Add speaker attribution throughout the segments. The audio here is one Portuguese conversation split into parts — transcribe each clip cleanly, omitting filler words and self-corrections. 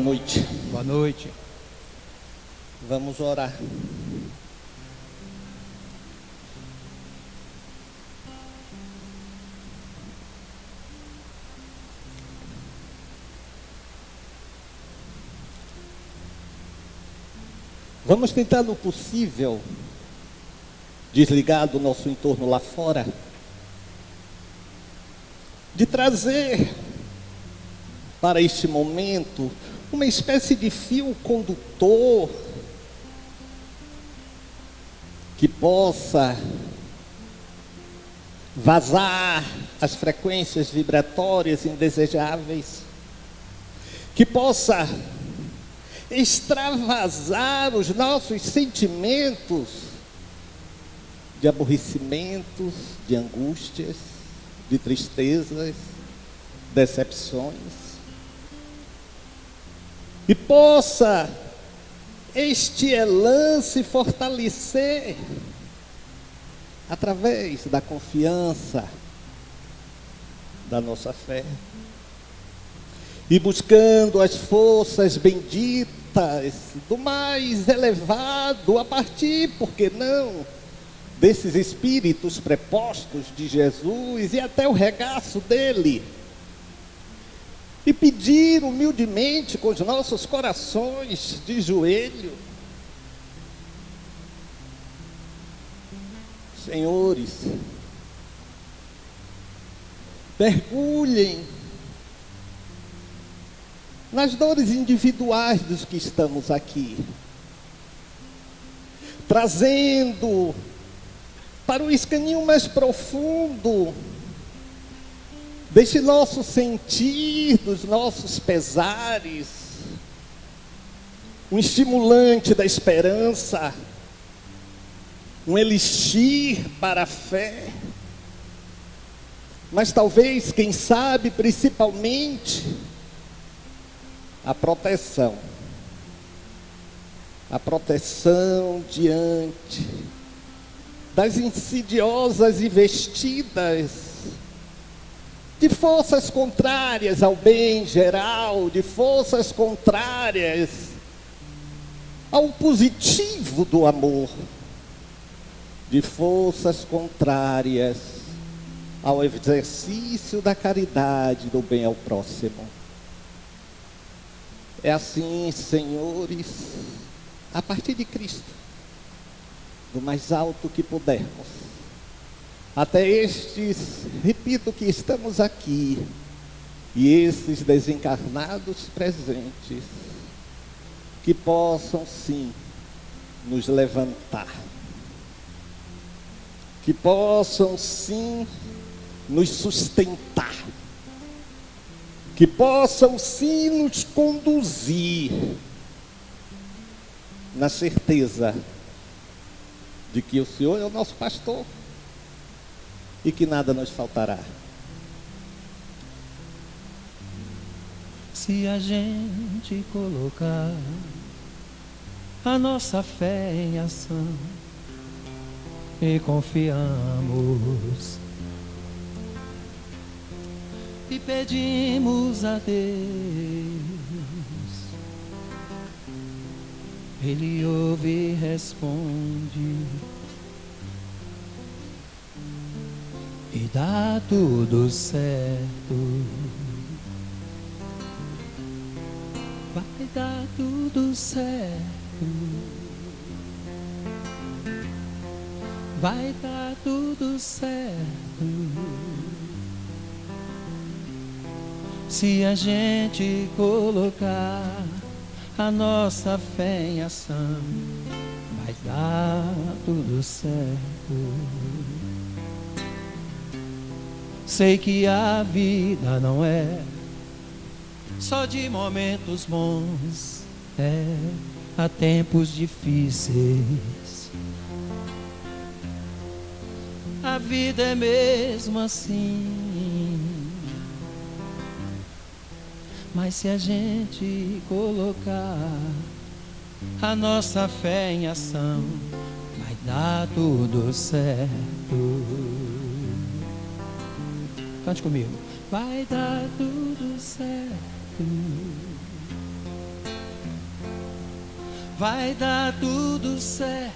Speaker 1: noite.
Speaker 2: Boa noite.
Speaker 1: Vamos orar. Vamos tentar no possível desligar do nosso entorno lá fora, de trazer para este momento uma espécie de fio condutor que possa vazar as frequências vibratórias indesejáveis, que possa extravasar os nossos sentimentos de aborrecimentos, de angústias, de tristezas, decepções, e possa este elan se fortalecer através da confiança, da nossa fé, e buscando as forças benditas do mais elevado, a partir, por que não, desses espíritos prepostos de Jesus e até o regaço dele, e pedir humildemente com os nossos corações de joelho: Senhores, mergulhem nas dores individuais dos que estamos aqui, trazendo para o escaninho mais profundo desse nosso sentir, dos nossos pesares, um estimulante da esperança, um elixir para a fé, mas talvez, quem sabe, principalmente, a proteção diante das insidiosas investidas de forças contrárias ao bem geral, de forças contrárias ao positivo do amor, de forças contrárias ao exercício da caridade, do bem ao próximo. É assim, senhores, a partir de Cristo, do mais alto que pudermos, até estes, repito, que estamos aqui, e esses desencarnados presentes, que possam sim nos levantar, que possam sim nos sustentar, que possam sim nos conduzir na certeza de que o Senhor é o nosso pastor e que nada nos faltará.
Speaker 2: Se a gente colocar a nossa fé em ação e confiamos e pedimos a Deus, Ele ouve e responde, e dá tudo certo. Vai dar tudo certo. Vai dar tudo certo. Se a gente colocar a nossa fé em ação, vai dar tudo certo. Sei que a vida não é só de momentos bons, há tempos difíceis. A vida é mesmo assim. Mas se a gente colocar a nossa fé em ação, vai dar tudo certo. Cante comigo. Vai dar tudo certo. vai dar tudo certo.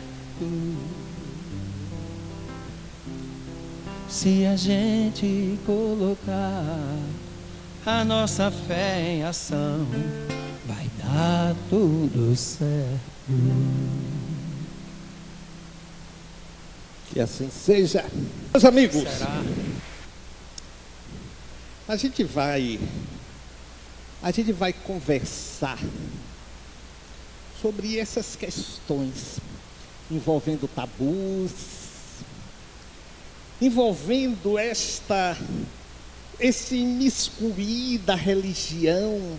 Speaker 2: Se a gente colocar a nossa fé em ação, vai dar tudo certo.
Speaker 1: Que assim seja. Meus amigos,
Speaker 2: Será?
Speaker 1: a gente vai conversar sobre essas questões envolvendo tabus, envolvendo esse imiscuir da religião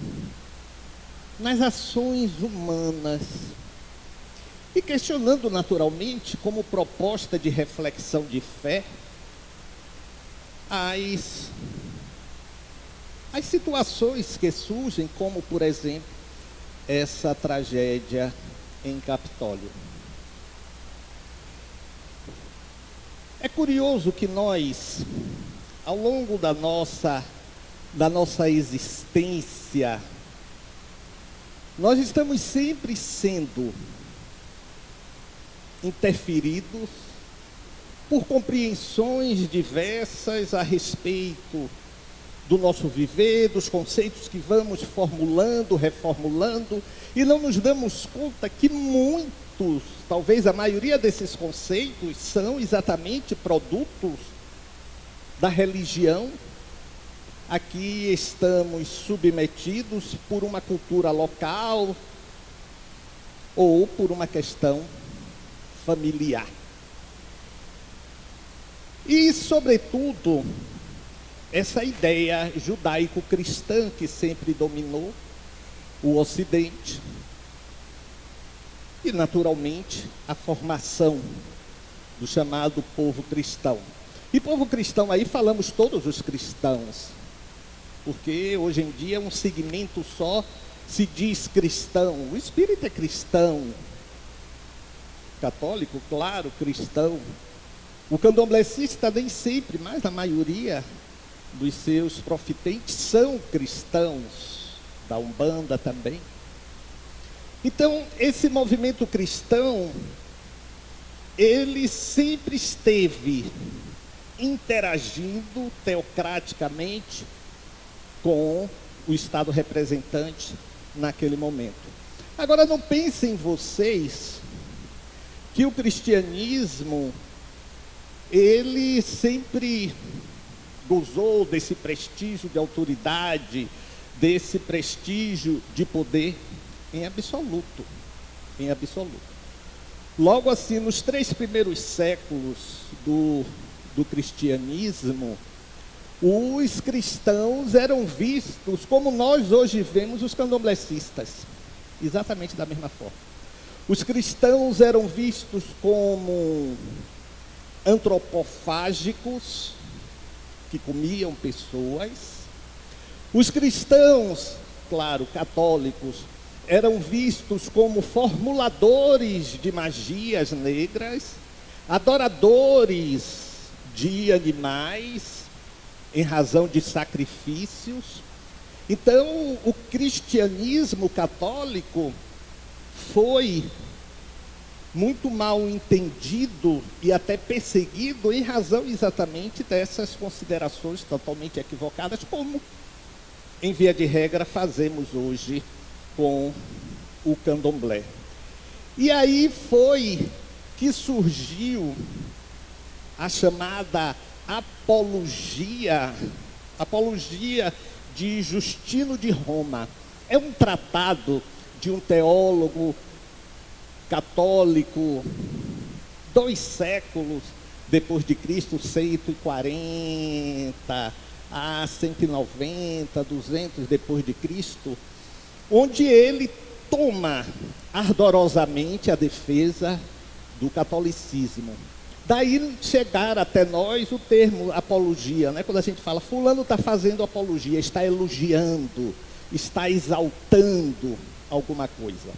Speaker 1: nas ações humanas e questionando naturalmente, como proposta de reflexão de fé, as situações que surgem, como por exemplo essa tragédia em Capitólio. É curioso que nós, ao longo da nossa existência, nós estamos sempre sendo interferidos por compreensões diversas a respeito do nosso viver, dos conceitos que vamos formulando, reformulando, e não nos damos conta que muitos, talvez a maioria desses conceitos, são exatamente produtos da religião a que estamos submetidos por uma cultura local ou por uma questão familiar. E, sobretudo, essa ideia judaico-cristã que sempre dominou o Ocidente e, naturalmente, a formação do chamado povo cristão. E povo cristão, aí falamos todos os cristãos, porque hoje em dia um segmento só se diz cristão. O espírito é cristão, católico, claro, cristão. O candomblessista nem sempre, mas a maioria dos seus profitentes são cristãos, da Umbanda também. Então, esse movimento cristão, ele sempre esteve interagindo teocraticamente com o Estado representante naquele momento. Agora, não pensem vocês que o cristianismo, ele sempre gozou desse prestígio de autoridade, desse prestígio de poder, em absoluto, em absoluto. Logo assim, nos 3 primeiros séculos do cristianismo, os cristãos eram vistos como nós hoje vemos os candomblecistas, exatamente da mesma forma. Os cristãos eram vistos como antropofágicos, que comiam pessoas. Os cristãos, claro, católicos, eram vistos como formuladores de magias negras, adoradores de animais, em razão de sacrifícios. Então, o cristianismo católico foi muito mal entendido e até perseguido em razão exatamente dessas considerações totalmente equivocadas, como, em via de regra, fazemos hoje com o candomblé. E aí foi que surgiu a chamada apologia de Justino de Roma. É um tratado de um teólogo católico, 2 séculos depois de Cristo, 140 a 190, 200 depois de Cristo, onde ele toma ardorosamente a defesa do catolicismo. Daí chegar até nós o termo apologia, né? Quando a gente fala, fulano está fazendo apologia, está elogiando, está exaltando alguma coisa.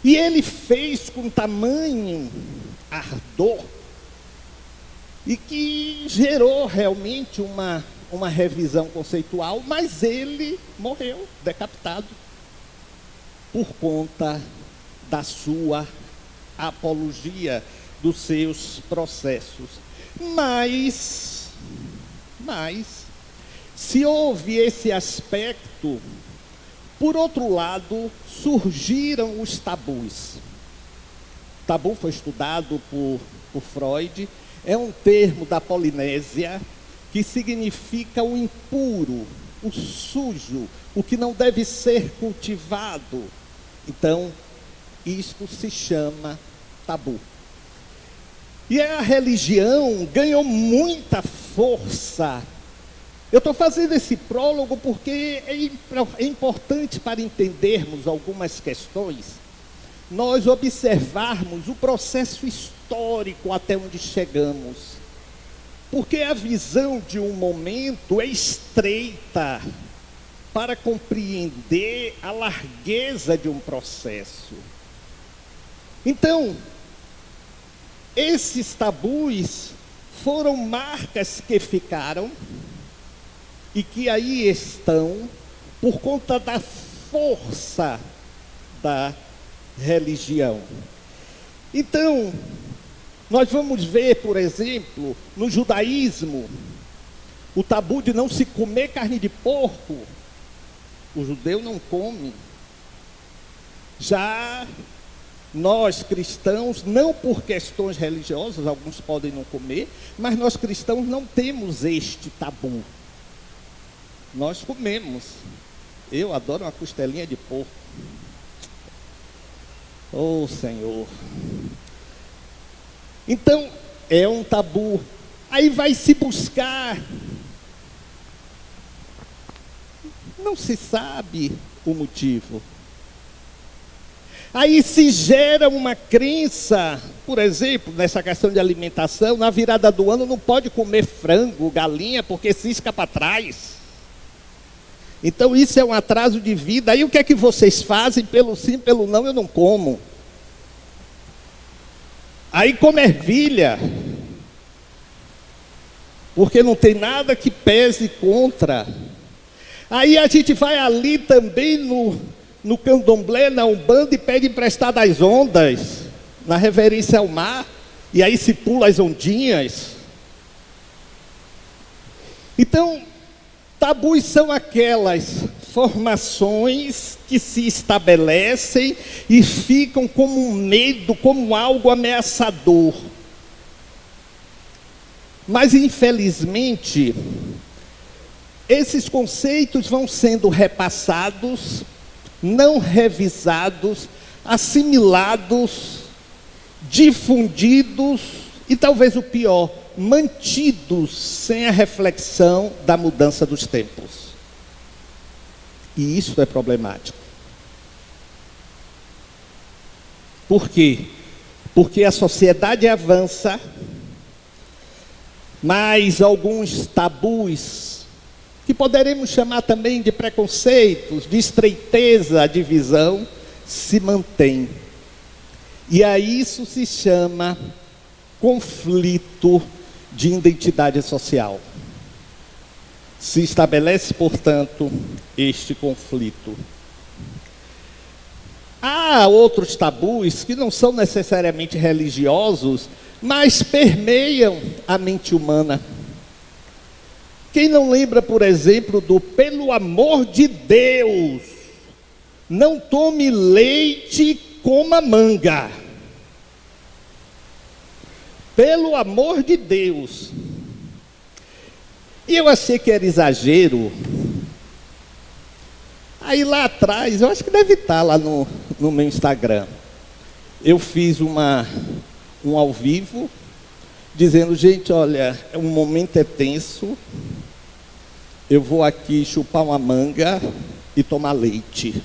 Speaker 1: E ele fez com tamanho ardor, e que gerou realmente uma revisão conceitual, mas ele morreu decapitado por conta da sua apologia, dos seus processos. Mas, se houve esse aspecto, por outro lado, surgiram os tabus. Tabu foi estudado por Freud, é um termo da Polinésia que significa o impuro, o sujo, o que não deve ser cultivado. Então, isto se chama tabu. E a religião ganhou muita força. Eu estou fazendo esse prólogo porque é importante para entendermos algumas questões, nós observarmos o processo histórico até onde chegamos. Porque a visão de um momento é estreita para compreender a largueza de um processo. Então, esses tabus foram marcas que ficaram e que aí estão por conta da força da religião. Então, nós vamos ver, por exemplo, no judaísmo, o tabu de não se comer carne de porco. O judeu não come. Já nós cristãos, não por questões religiosas, alguns podem não comer, mas nós cristãos não temos este tabu. Nós comemos. Eu adoro uma costelinha de porco. Oh, Senhor. Então, é um tabu. Aí vai se buscar. Não se sabe o motivo. Aí se gera uma crença, por exemplo, nessa questão de alimentação, na virada do ano não pode comer frango, galinha, porque cisca para trás. Então isso é um atraso de vida. Aí o que é que vocês fazem? Pelo sim, pelo não, eu não como. Aí come ervilha, porque não tem nada que pese contra. Aí a gente vai ali também no candomblé, na Umbanda, e pede emprestado as ondas, na reverência ao mar, e aí se pula as ondinhas. Então, tabus são aquelas formações que se estabelecem e ficam como um medo, como algo ameaçador. Mas, infelizmente, esses conceitos vão sendo repassados, não revisados, assimilados, difundidos e, talvez o pior, mantidos sem a reflexão da mudança dos tempos. E isso é problemático. Por quê? Porque a sociedade avança, mas alguns tabus, que poderemos chamar também de preconceitos, de estreiteza de visão, se mantêm. E a isso se chama conflito de identidade social. Se estabelece, portanto, este conflito. Há outros tabus que não são necessariamente religiosos, mas permeiam a mente humana. Quem não lembra, por exemplo, do pelo amor de Deus, não tome leite, coma manga. Pelo amor de Deus. E eu achei que era exagero. Aí lá atrás, eu acho que deve estar lá no meu Instagram. Eu fiz um ao vivo, dizendo, gente, olha, o momento é tenso. Eu vou aqui chupar uma manga e tomar leite.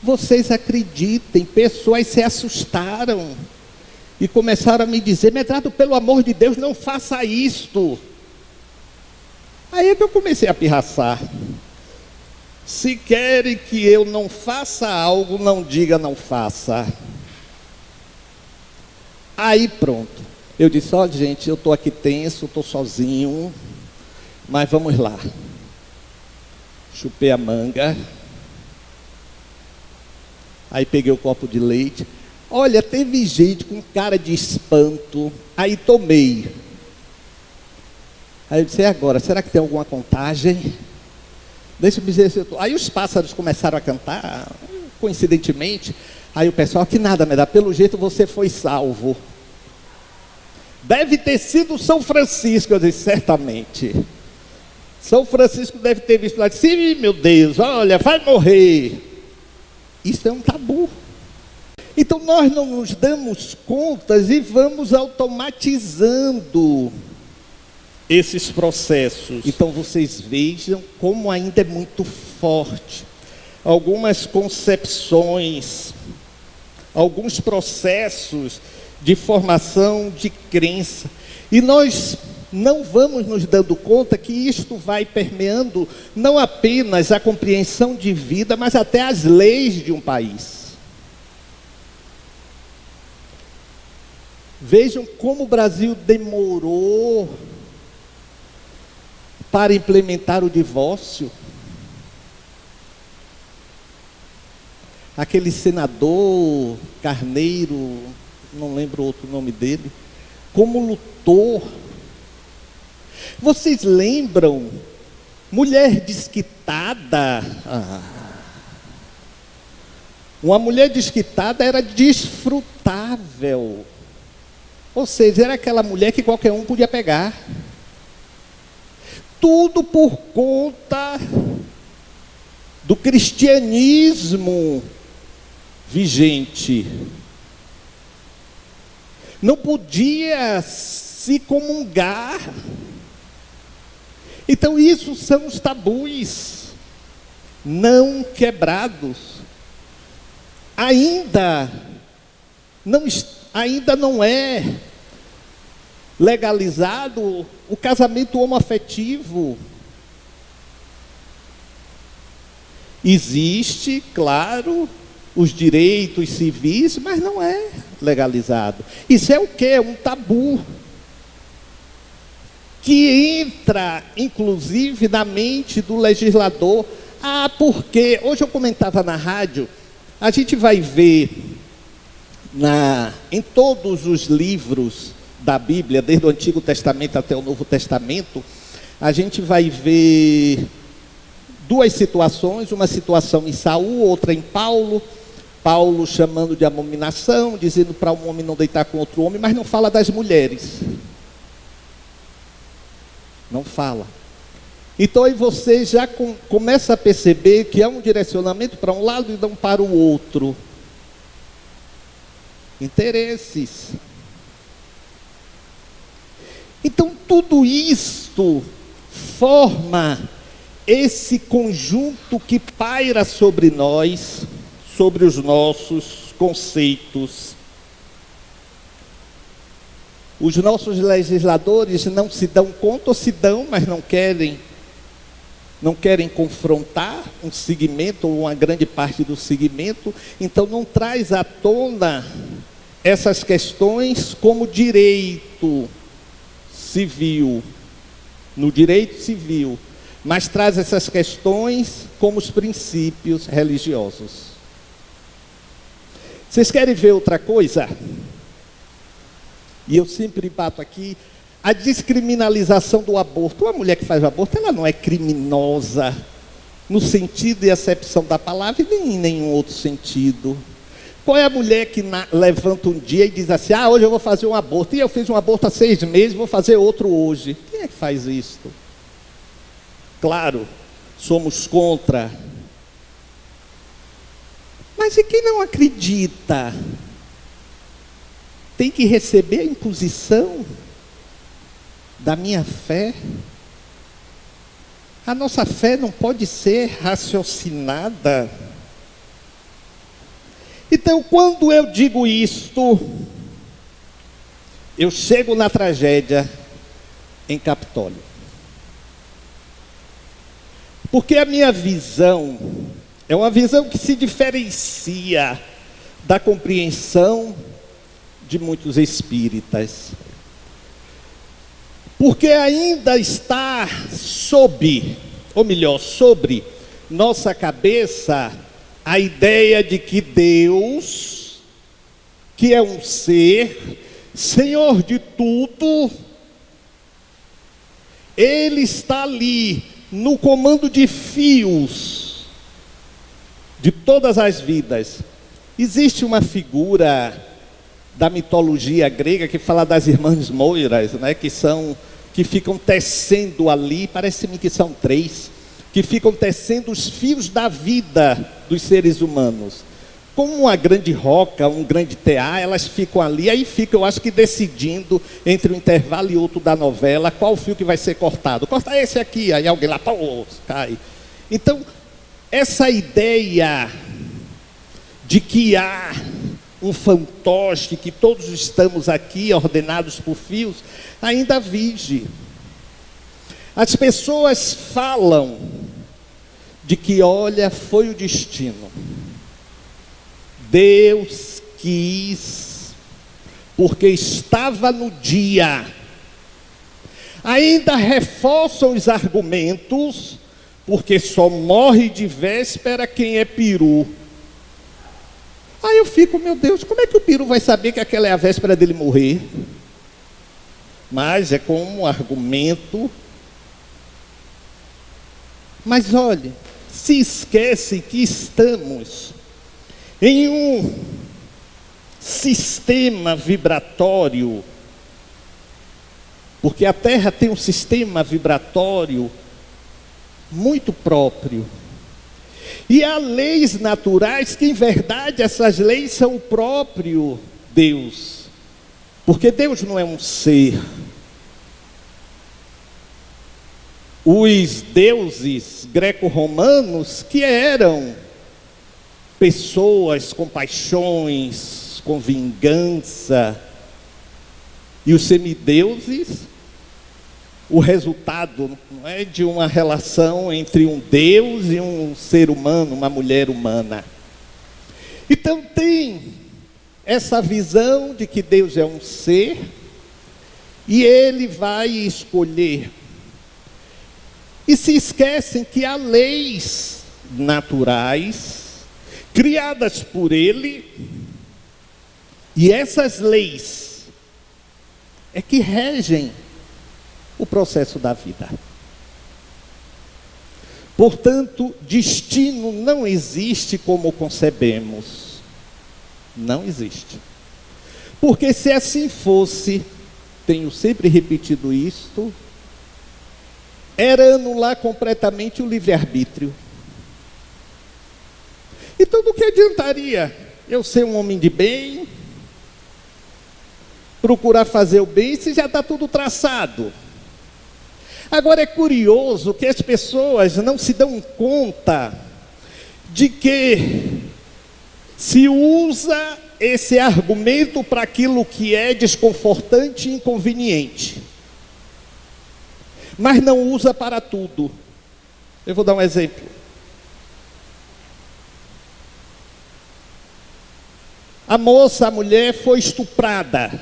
Speaker 1: Vocês acreditem, pessoas se assustaram e começaram a me dizer, Medrado, pelo amor de Deus, não faça isto. Aí é que eu comecei a pirraçar. Se querem que eu não faça algo, não diga não faça. Aí pronto. Eu disse, ó gente, eu estou aqui tenso, estou sozinho, mas vamos lá. Chupei a manga. Aí peguei o copo de leite. Olha, teve gente com cara de espanto. Aí tomei. Aí eu disse, e agora? Será que tem alguma contagem? Deixa eu dizer se eu tô... Aí os pássaros começaram a cantar, coincidentemente. Aí o pessoal, que nada, me dá, pelo jeito você foi salvo. Deve ter sido São Francisco. Eu disse, certamente. São Francisco deve ter visto lá, disse, meu Deus, olha, vai morrer. Isso é um tabu. Então nós não nos damos contas e vamos automatizando esses processos. Então vocês vejam como ainda é muito forte. Algumas concepções, alguns processos de formação de crença. E nós não vamos nos dando conta que isto vai permeando não apenas a compreensão de vida, mas até as leis de um país. Vejam como o Brasil demorou para implementar o divórcio. Aquele senador Carneiro, não lembro outro nome dele, como lutou. Vocês lembram? Mulher desquitada. Uma mulher desquitada era desfrutável. Ou seja, era aquela mulher que qualquer um podia pegar. Tudo por conta do cristianismo vigente. Não podia se comungar. Então isso são os tabus não quebrados. Ainda não é legalizado o casamento homoafetivo. Existe, claro, os direitos civis, mas não é legalizado. Isso é o quê? É um tabu que entra, inclusive, na mente do legislador. Porque hoje eu comentava na rádio, a gente vai ver em todos os livros da Bíblia, desde o Antigo Testamento até o Novo Testamento, a gente vai ver duas situações, uma situação em Saul, outra em Paulo. Paulo chamando de abominação, dizendo para um homem não deitar com outro homem, mas não fala das mulheres. Não fala. Então aí você já começa a perceber que há um direcionamento para um lado e não para o outro. Interesses. Então tudo isto forma esse conjunto que paira sobre nós, sobre os nossos conceitos. Os nossos legisladores não se dão conta, ou se dão, mas não querem confrontar um segmento ou uma grande parte do segmento, então não traz à tona essas questões como direito civil, no direito civil, mas traz essas questões como os princípios religiosos. Vocês querem ver outra coisa? E eu sempre bato aqui, a descriminalização do aborto. Uma mulher que faz aborto, ela não é criminosa, no sentido e acepção da palavra, e nem em nenhum outro sentido. Qual é a mulher que levanta um dia e diz assim, hoje eu vou fazer um aborto, e eu fiz um aborto há 6 meses, vou fazer outro hoje? Quem é que faz isso? Claro, somos contra. Mas e quem não acredita? Tem que receber a imposição da minha fé? A nossa fé não pode ser raciocinada. Então, quando eu digo isto, eu chego na tragédia em Capitólio. Porque a minha visão é uma visão que se diferencia da compreensão de muitos espíritas. Porque ainda está sobre nossa cabeça a ideia de que Deus, que é um ser, Senhor de tudo, Ele está ali, no comando de fios, de todas as vidas. Existe uma figura da mitologia grega que fala das irmãs Moiras, né, que ficam tecendo ali, parece-me que são 3, que ficam tecendo os fios da vida dos seres humanos. Como uma grande roca, um grande tear, elas ficam ali, aí ficam, eu acho que decidindo entre um intervalo e outro da novela, qual fio que vai ser cortado. Corta esse aqui, aí alguém lá, pô, cai. Então, essa ideia de que há um fantoche, que todos estamos aqui ordenados por fios, ainda vige. As pessoas falam de que, olha, foi o destino. Deus quis, porque estava no dia. Ainda reforçam os argumentos, porque só morre de véspera quem é peru. Aí eu fico, meu Deus, como é que o peru vai saber que aquela é a véspera dele morrer? Mas é como um argumento. Mas olhe, se esquece que estamos em um sistema vibratório, porque a Terra tem um sistema vibratório muito próprio. E há leis naturais que, em verdade, essas leis são o próprio Deus. Porque Deus não é um ser. Os deuses greco-romanos, que eram pessoas com paixões, com vingança, e os semideuses, o resultado não é de uma relação entre um Deus e um ser humano, uma mulher humana. Então tem essa visão de que Deus é um ser e Ele vai escolher. E se esquecem que há leis naturais criadas por Ele, e essas leis é que regem o processo da vida. Portanto, destino não existe como concebemos. Não existe. Porque se assim fosse, tenho sempre repetido isto, era anular completamente o livre-arbítrio. Então, do que adiantaria eu ser um homem de bem, procurar fazer o bem, se já está tudo traçado? Agora é curioso que as pessoas não se dão conta de que se usa esse argumento para aquilo que é desconfortante e inconveniente, mas não usa para tudo. Eu vou dar um exemplo. A moça, a mulher foi estuprada,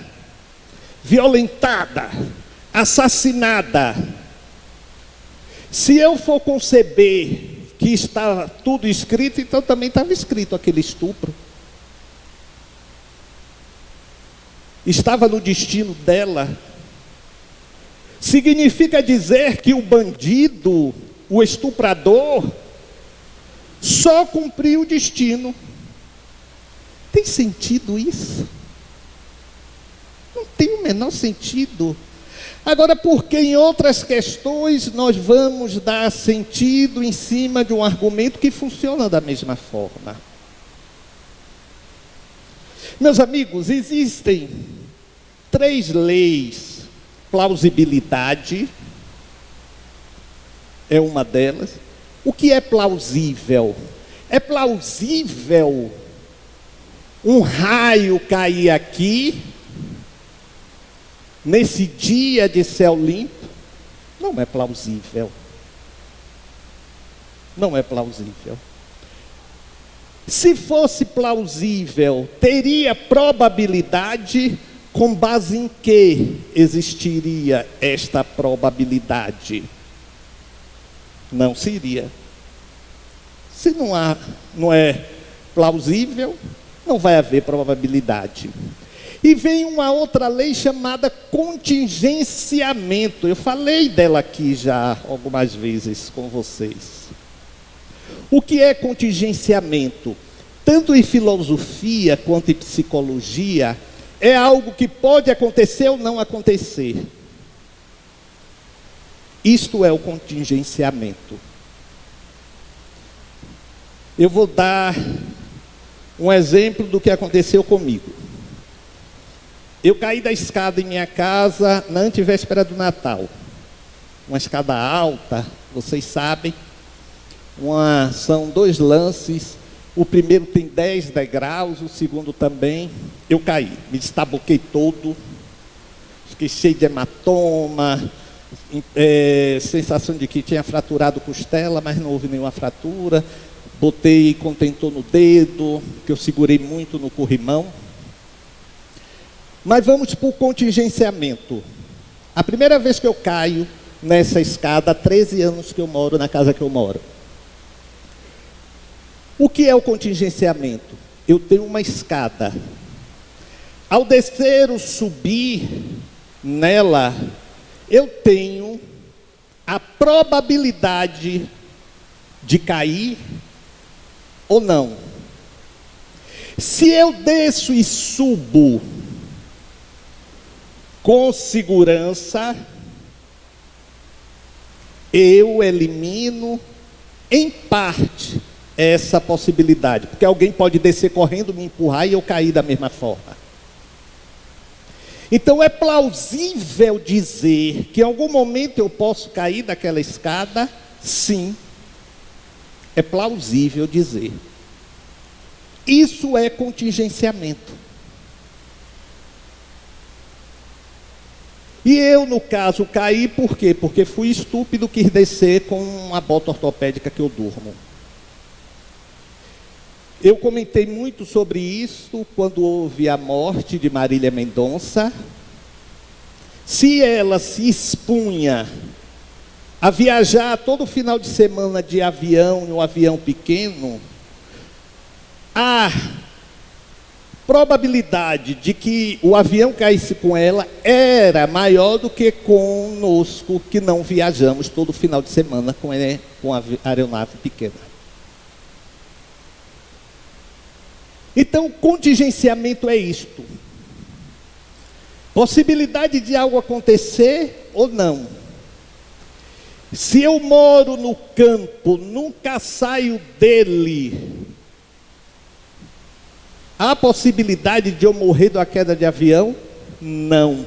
Speaker 1: violentada, assassinada. Se eu for conceber que está tudo escrito, então também estava escrito aquele estupro. Estava no destino dela. Significa dizer que o bandido, o estuprador, só cumpriu o destino. Tem sentido isso? Não tem o menor sentido. Agora, porque em outras questões nós vamos dar sentido em cima de um argumento que funciona da mesma forma? Meus amigos, existem 3 leis. Plausibilidade é uma delas. O que é plausível? É plausível um raio cair aqui nesse dia de céu limpo? Não é plausível. Não é plausível. Se fosse plausível, teria probabilidade. Com base em que existiria esta probabilidade? Não seria. Se não é plausível, não vai haver probabilidade. E vem uma outra lei chamada contingenciamento. Eu falei dela aqui já algumas vezes com vocês. O que é contingenciamento? Tanto em filosofia quanto em psicologia, é algo que pode acontecer ou não acontecer. Isto é o contingenciamento. Eu vou dar um exemplo do que aconteceu comigo. Eu caí da escada em minha casa na antevéspera do Natal. Uma escada alta, vocês sabem. São 2 lances. O primeiro tem 10 degraus, o segundo também. Eu caí, me destaboquei todo. Fiquei cheio de hematoma. Sensação de que tinha fraturado costela, mas não houve nenhuma fratura. Botei contentor no dedo, que eu segurei muito no corrimão. Mas vamos para o contingenciamento. A primeira vez que eu caio nessa escada, há 13 anos que eu moro na casa que eu moro. O que é o contingenciamento? Eu tenho uma escada. Ao descer ou subir nela, eu tenho a probabilidade de cair ou não. Se eu desço e subo com segurança, eu elimino em parte essa possibilidade, porque alguém pode descer correndo, me empurrar e eu cair da mesma forma. Então é plausível dizer que em algum momento eu posso cair daquela escada? Sim, é plausível dizer. Isso é contingenciamento. E eu, no caso, caí por quê? Porque fui estúpido, quis descer com uma bota ortopédica que eu durmo. Eu comentei muito sobre isso quando houve a morte de Marília Mendonça. Se ela se expunha a viajar todo final de semana de avião, em um avião pequeno, a probabilidade de que o avião caísse com ela era maior do que conosco, que não viajamos todo final de semana com a aeronave pequena. Então, contingenciamento é isto. Possibilidade de algo acontecer ou não. Se eu moro no campo, nunca saio dele, há possibilidade de eu morrer da queda de avião? Não.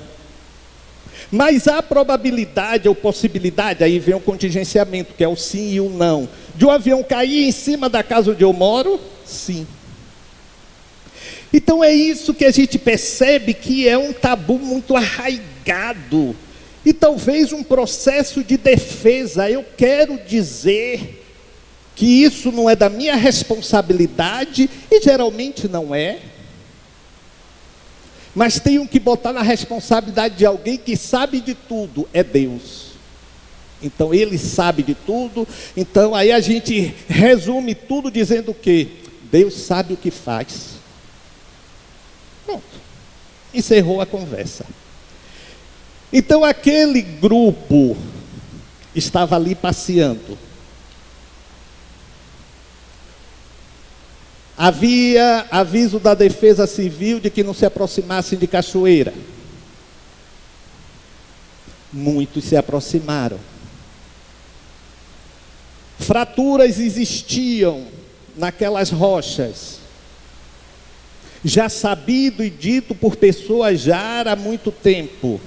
Speaker 1: Mas há probabilidade ou possibilidade, aí vem o contingenciamento, que é o sim e o não, de um avião cair em cima da casa onde eu moro? Sim. Então é isso que a gente percebe que é um tabu muito arraigado. E talvez um processo de defesa. Eu quero dizer que isso não é da minha responsabilidade, e geralmente não é. Mas tenho que botar na responsabilidade de alguém que sabe de tudo, é Deus. Então Ele sabe de tudo, então aí a gente resume tudo dizendo o quê? Deus sabe o que faz. Pronto, encerrou a conversa. Então aquele grupo estava ali passeando. Havia aviso da Defesa Civil de que não se aproximassem de Cachoeira. Muitos se aproximaram. Fraturas existiam naquelas rochas, já sabido e dito por pessoas já há muito tempo.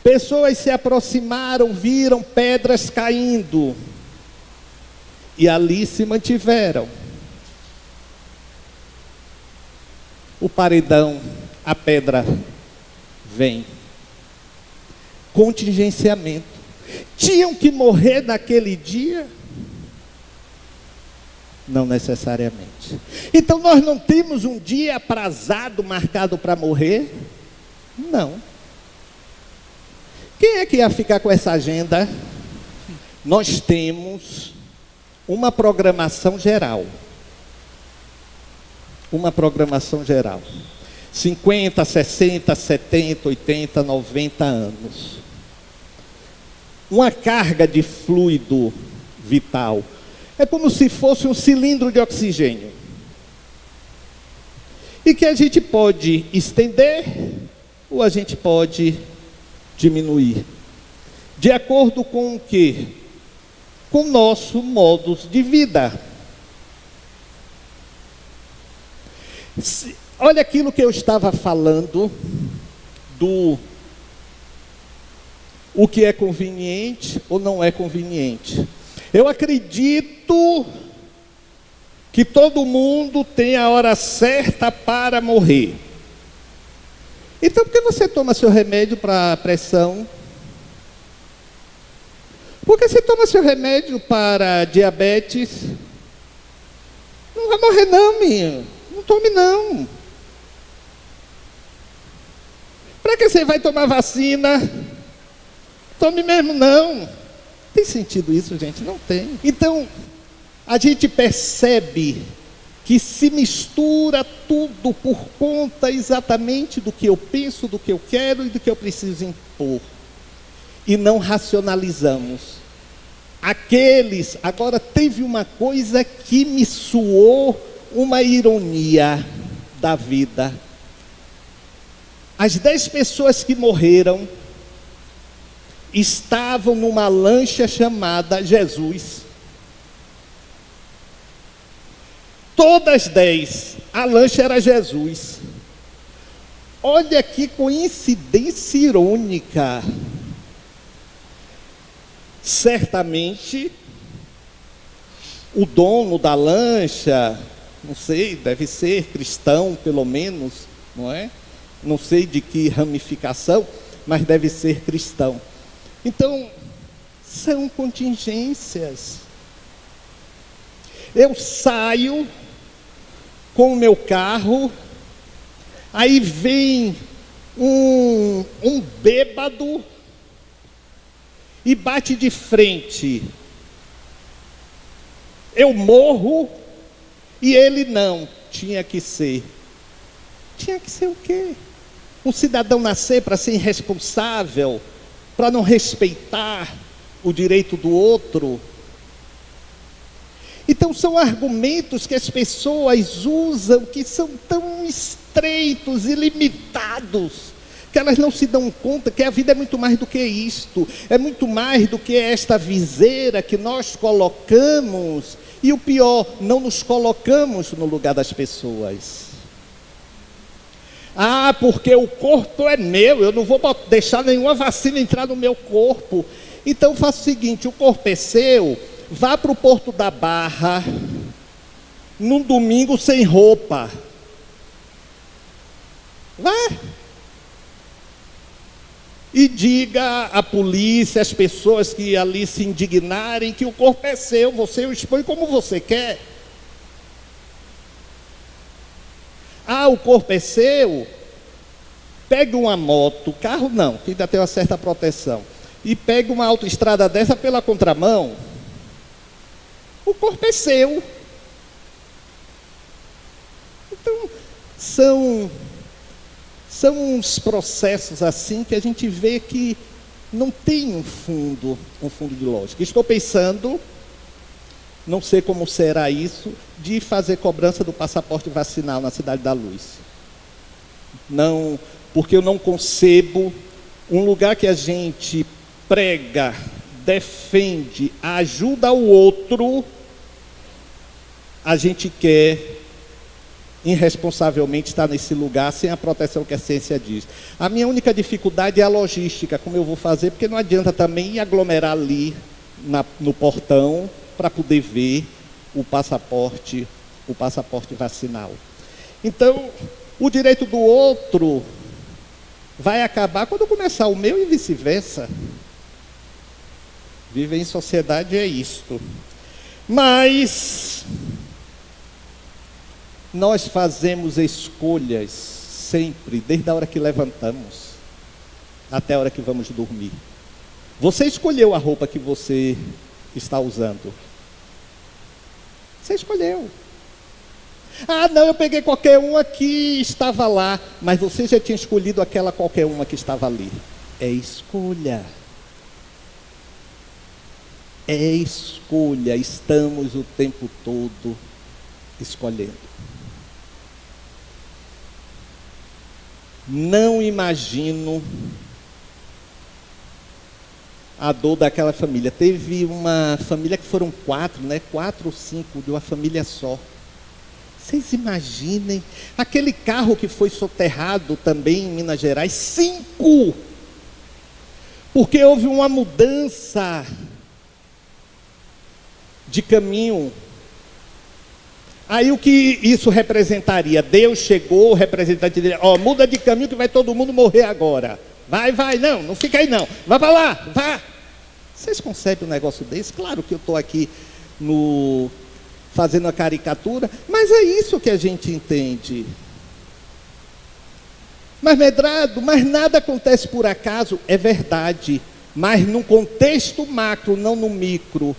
Speaker 1: Pessoas se aproximaram, viram pedras caindo, e ali se mantiveram. O paredão, a pedra vem. Contingenciamento. Tinham que morrer naquele dia? Não necessariamente. Então nós não temos um dia aprazado, marcado para morrer? Não. Quem é que ia ficar com essa agenda? Nós temos uma programação geral. Uma programação geral. 50, 60, 70, 80, 90 anos. Uma carga de fluido vital. É como se fosse um cilindro de oxigênio. E que a gente pode estender ou a gente pode diminuir. De acordo com o quê? Com o nosso modo de vida. Olha aquilo que eu estava falando do o que é conveniente ou não é conveniente. Eu acredito que todo mundo tem a hora certa para morrer. Então, por que você toma seu remédio para pressão? Por que você toma seu remédio para diabetes? Não vai morrer não, menino. Não tome não. Para que você vai tomar vacina? Tome mesmo não. Tem sentido isso, gente? Não tem. Então, a gente percebe que se mistura tudo por conta exatamente do que eu penso, do que eu quero e do que eu preciso impor. E não racionalizamos. Agora teve uma coisa que me soou uma ironia da vida. As 10 pessoas que morreram estavam numa lancha chamada Jesus. Todas 10, a lancha era Jesus. Olha que coincidência irônica. Certamente, o dono da lancha, não sei, deve ser cristão pelo menos, não é? Não sei de que ramificação, mas deve ser cristão. Então, são contingências. Eu saio com o meu carro, aí vem um bêbado e bate de frente. Eu morro e ele não. Tinha que ser. Tinha que ser o quê? Um cidadão nascer para ser irresponsável, para não respeitar o direito do outro. Então são argumentos que as pessoas usam que são tão estreitos e limitados, que elas não se dão conta que a vida é muito mais do que isto, é muito mais do que esta viseira que nós colocamos, e o pior, não nos colocamos no lugar das pessoas. Ah, porque o corpo é meu, eu não vou deixar nenhuma vacina entrar no meu corpo. Então faça o seguinte, o corpo é seu, vá para o Porto da Barra, num domingo sem roupa. Vá. E diga à polícia, às pessoas que ali se indignarem, que o corpo é seu, você o expõe como você quer. Ah, o corpo é seu? Pegue uma moto, carro não, que ainda tem uma certa proteção, e pegue uma autoestrada dessa pela contramão. O corpo é seu. Então, são uns processos assim que a gente vê que não tem um fundo de lógica. Estou pensando, não sei como será isso, de fazer cobrança do passaporte vacinal na Cidade da Luz. Não, porque eu não concebo um lugar que a gente prega, defende, ajuda o outro, a gente quer irresponsavelmente estar nesse lugar sem a proteção que a ciência diz. A minha única dificuldade é a logística, como eu vou fazer, porque não adianta também ir aglomerar ali no portão para poder ver o passaporte vacinal. Então, o direito do outro vai acabar quando começar o meu e vice-versa. Viver em sociedade é isto. Mas nós fazemos escolhas sempre, desde a hora que levantamos até a hora que vamos dormir. Você escolheu a roupa que você está usando. Você escolheu. Ah, não, eu peguei qualquer uma que estava lá, mas você já tinha escolhido aquela qualquer uma que estava ali. É escolha. É escolha. Estamos o tempo todo escolhendo. Não imagino a dor daquela família. Teve uma família que foram 4, né? 4 ou 5 de uma família só. Vocês imaginem, aquele carro que foi soterrado também em Minas Gerais, 5! Porque houve uma mudança de caminho. Aí o que isso representaria? Deus chegou, o representante dele, muda de caminho que vai todo mundo morrer agora. Vai, não fica aí não, vai para lá, vá. Vocês concebem um negócio desse? Claro que eu estou aqui fazendo a caricatura, mas é isso que a gente entende. Mas Medrado, mas nada acontece por acaso, é verdade, mas num contexto macro, não no micro.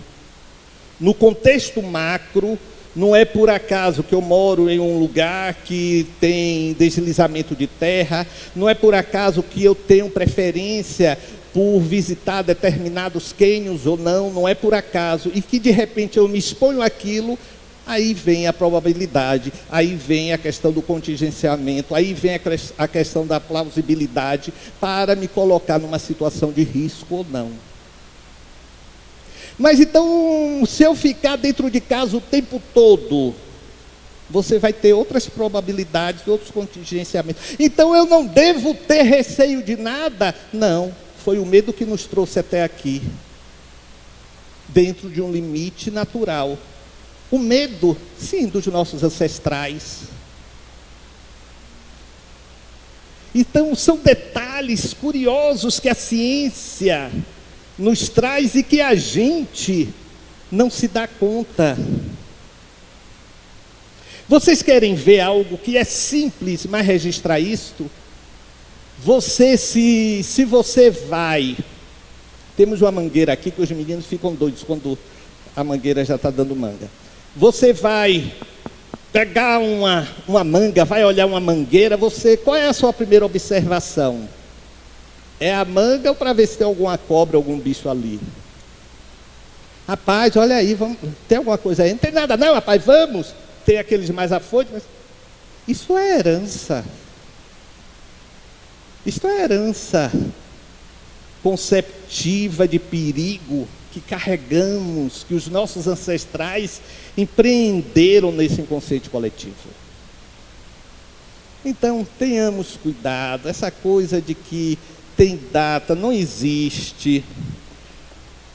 Speaker 1: No contexto macro, não é por acaso que eu moro em um lugar que tem deslizamento de terra, não é por acaso que eu tenho preferência por visitar determinados cânions ou não é por acaso, e que de repente eu me exponho àquilo, aí vem a probabilidade, aí vem a questão do contingenciamento, aí vem a questão da plausibilidade para me colocar numa situação de risco ou não. Mas então, se eu ficar dentro de casa o tempo todo, você vai ter outras probabilidades, outros contingenciamentos. Então eu não devo ter receio de nada? Não, foi o medo que nos trouxe até aqui, dentro de um limite natural. O medo, sim, dos nossos ancestrais. Então são detalhes curiosos que a ciência nos traz e que a gente não se dá conta. Vocês querem ver algo que é simples, mas registrar isto? Se você vai... Temos uma mangueira aqui que os meninos ficam doidos quando a mangueira já está dando manga. Você vai pegar uma manga, vai olhar uma mangueira, qual é a sua primeira observação? É a manga ou para ver se tem alguma cobra, algum bicho ali? Rapaz, olha aí, tem alguma coisa aí? Não tem nada não, rapaz, vamos. Tem aqueles mais afoitos, mas isso é herança. Isso é herança conceptiva de perigo que carregamos, que os nossos ancestrais empreenderam nesse inconsciente coletivo. Então, tenhamos cuidado, essa coisa de que tem data, não existe.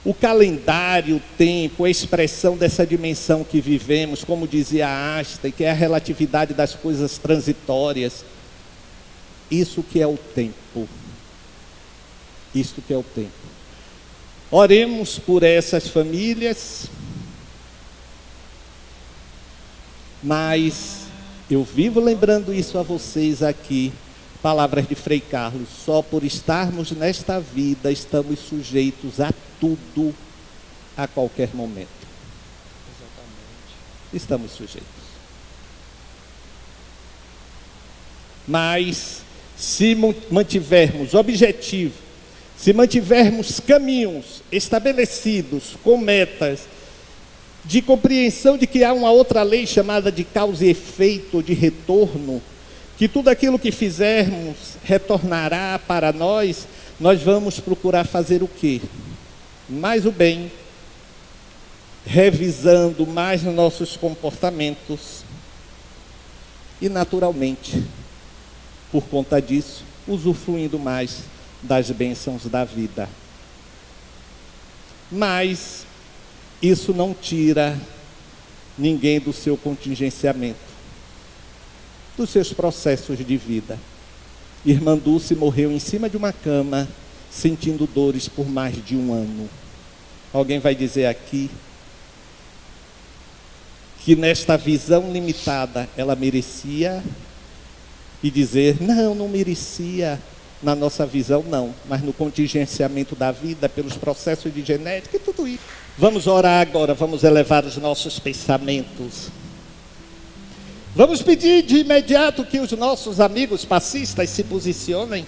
Speaker 1: O calendário, o tempo, a expressão dessa dimensão que vivemos, como dizia Einstein, que é a relatividade das coisas transitórias. Isso que é o tempo. Isso que é o tempo. Oremos por essas famílias, mas eu vivo lembrando isso a vocês aqui, palavras de Frei Carlos, só por estarmos nesta vida estamos sujeitos a tudo, a qualquer momento. Exatamente. Estamos sujeitos. Mas, se mantivermos objetivo, se mantivermos caminhos estabelecidos com metas de compreensão de que há uma outra lei chamada de causa e efeito, de retorno, que tudo aquilo que fizermos retornará para nós, nós vamos procurar fazer o quê? Mais o bem, revisando mais nossos comportamentos e, naturalmente, por conta disso, usufruindo mais das bênçãos da vida. Mas isso não tira ninguém do seu contingenciamento, dos seus processos de vida. Irmã Dulce morreu em cima de uma cama, sentindo dores por mais de 1 ano. Alguém vai dizer aqui que nesta visão limitada ela merecia, e dizer, não merecia. Na nossa visão, não, mas no contingenciamento da vida, pelos processos de genética e tudo isso. Vamos orar agora, vamos elevar os nossos pensamentos. Vamos pedir de imediato que os nossos amigos passistas se posicionem,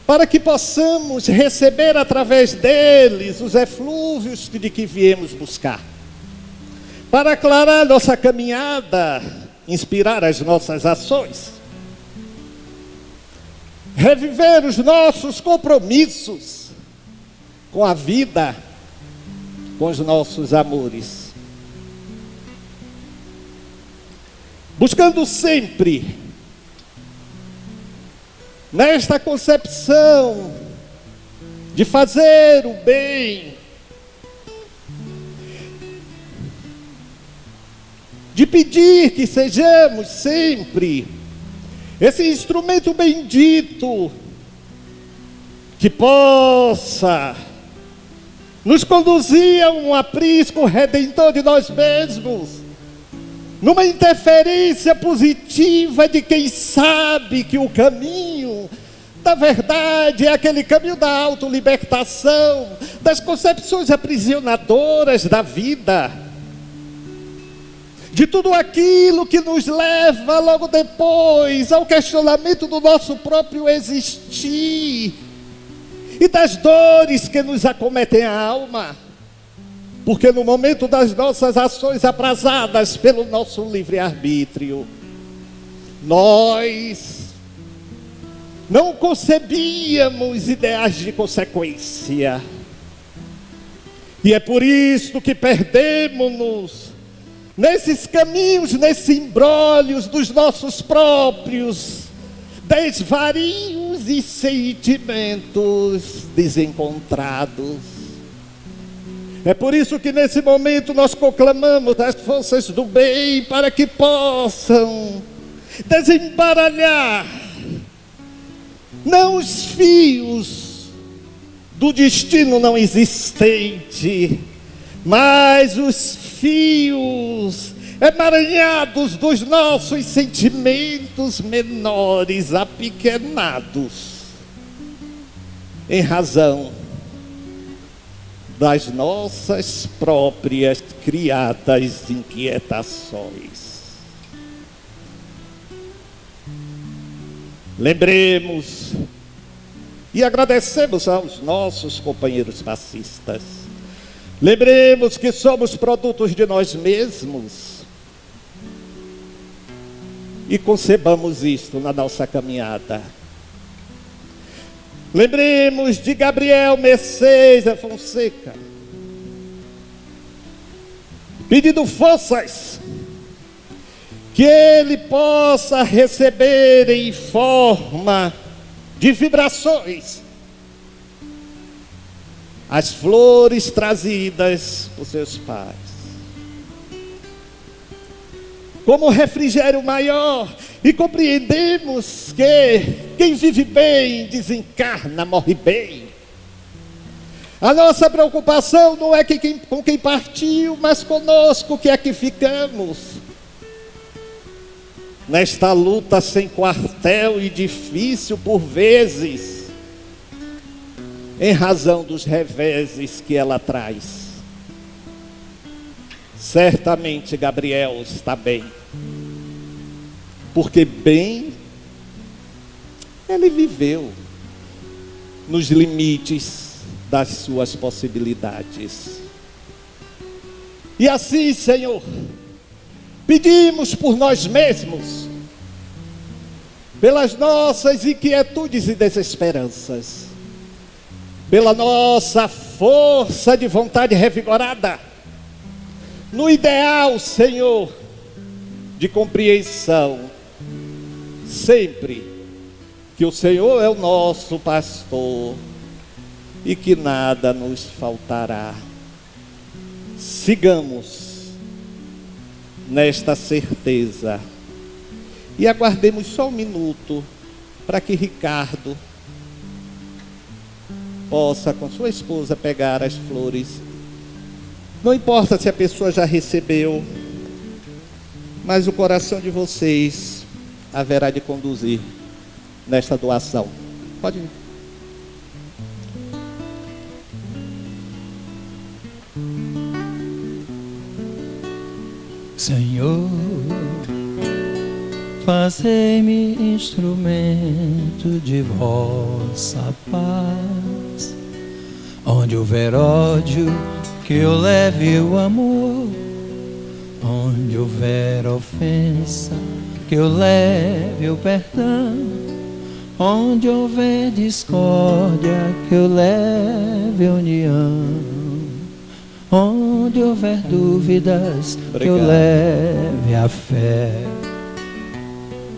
Speaker 1: para que possamos receber através deles os eflúvios de que viemos buscar, para aclarar nossa caminhada, inspirar as nossas ações, reviver os nossos compromissos com a vida, com os nossos amores. Buscando sempre, nesta concepção de fazer o bem, de pedir que sejamos sempre esse instrumento bendito que possa nos conduzir a um aprisco redentor de nós mesmos, numa interferência positiva de quem sabe que o caminho da verdade é aquele caminho da autolibertação, das concepções aprisionadoras da vida, de tudo aquilo que nos leva logo depois ao questionamento do nosso próprio existir e das dores que nos acometem a alma. Porque no momento das nossas ações aprazadas pelo nosso livre-arbítrio, nós não concebíamos ideais de consequência. E é por isso que perdemos-nos nesses caminhos, nesses imbróglios dos nossos próprios desvarios e sentimentos desencontrados. É por isso que nesse momento nós proclamamos as forças do bem para que possam desembaralhar não os fios do destino não existente, mas os fios emaranhados dos nossos sentimentos menores, apequenados, em razão das nossas próprias criadas inquietações. Lembremos e agradecemos aos nossos companheiros passistas. Lembremos que somos produtos de nós mesmos e concebamos isto na nossa caminhada. Lembremos de Gabriel Mercedes Fonseca, pedindo forças, que ele possa receber em forma de vibrações as flores trazidas por seus pais, como refrigério maior. E compreendemos que quem vive bem desencarna, morre bem. A nossa preocupação não é com quem partiu, mas conosco que aqui ficamos, nesta luta sem quartel e difícil por vezes, em razão dos reveses que ela traz. Certamente Gabriel está bem, porque bem ele viveu nos limites das suas possibilidades. E assim, Senhor, pedimos por nós mesmos, pelas nossas inquietudes e desesperanças, pela nossa força de vontade revigorada, no ideal, Senhor, de compreensão, sempre que o Senhor é o nosso pastor e que nada nos faltará. Sigamos nesta certeza e aguardemos só um minuto para que Ricardo possa com sua esposa pegar as flores. Não importa se a pessoa já recebeu, mas o coração de vocês haverá de conduzir nesta doação. Pode ir.
Speaker 2: Senhor, fazei-me instrumento de vossa paz. Onde houver ódio, que eu leve o amor. Onde houver ofensa, que eu leve o perdão. Onde houver discórdia, que eu leve a união. Onde houver dúvidas, que eu leve a fé.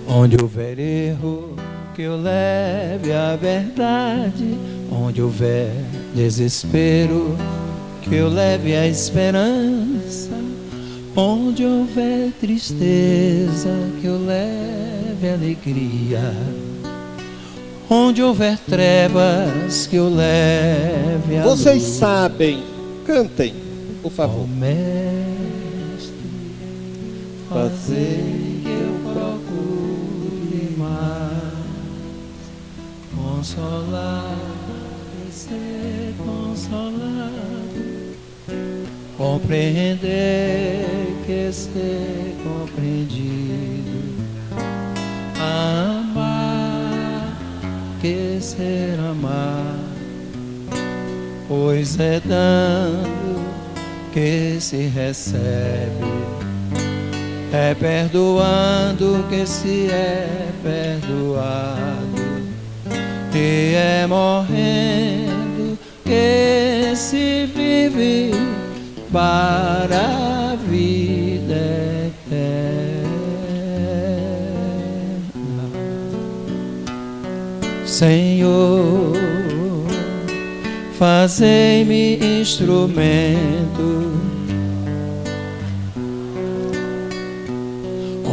Speaker 2: Onde houver erro, que eu leve a verdade. Onde houver desespero, que eu leve a esperança. Onde houver tristeza, que eu leve a alegria. Onde houver trevas, que eu leve a
Speaker 1: Vocês
Speaker 2: luz.
Speaker 1: sabem, cantem, por favor.
Speaker 2: Ó Mestre, fazei que eu procure mais consolar e ser consolado, compreender que ser compreendido, amar que ser amado, pois é dando que se recebe, é perdoando que se é perdoado, e é morrendo que se vive para a vida eterna. Senhor, fazei-me instrumento.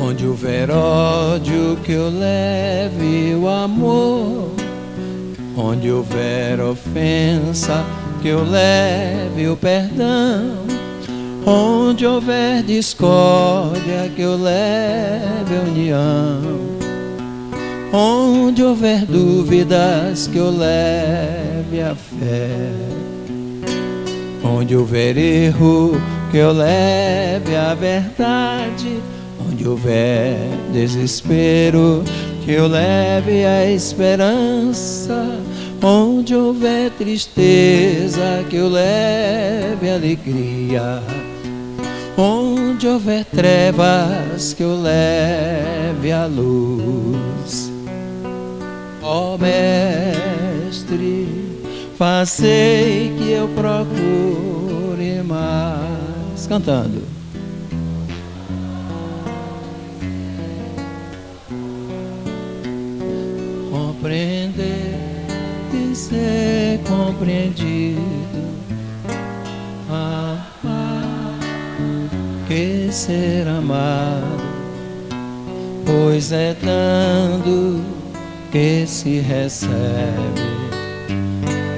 Speaker 2: Onde houver ódio, que eu leve o amor. Onde houver ofensa, que eu leve o perdão. Onde houver discórdia, que eu leve a união. Onde houver dúvidas, que eu leve a fé. Onde houver erro, que eu leve a verdade. Onde houver desespero, que eu leve a esperança. Onde houver tristeza, que eu leve a alegria. Onde houver trevas, que eu leve a luz. Ó Mestre, fazei que eu procure mais. Cantando. Compreender e ser compreendido, amar que ser amado, pois é dando que se recebe,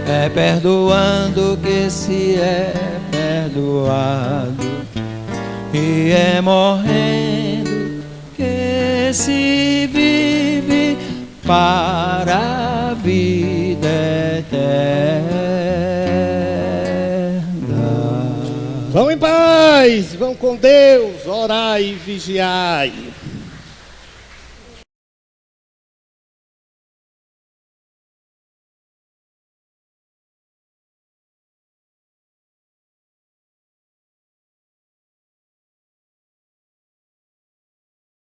Speaker 2: é perdoando que se é perdoado, e é morrendo que se vive para a vida eterna.
Speaker 1: Vão em paz, vão com Deus, orai e vigiai.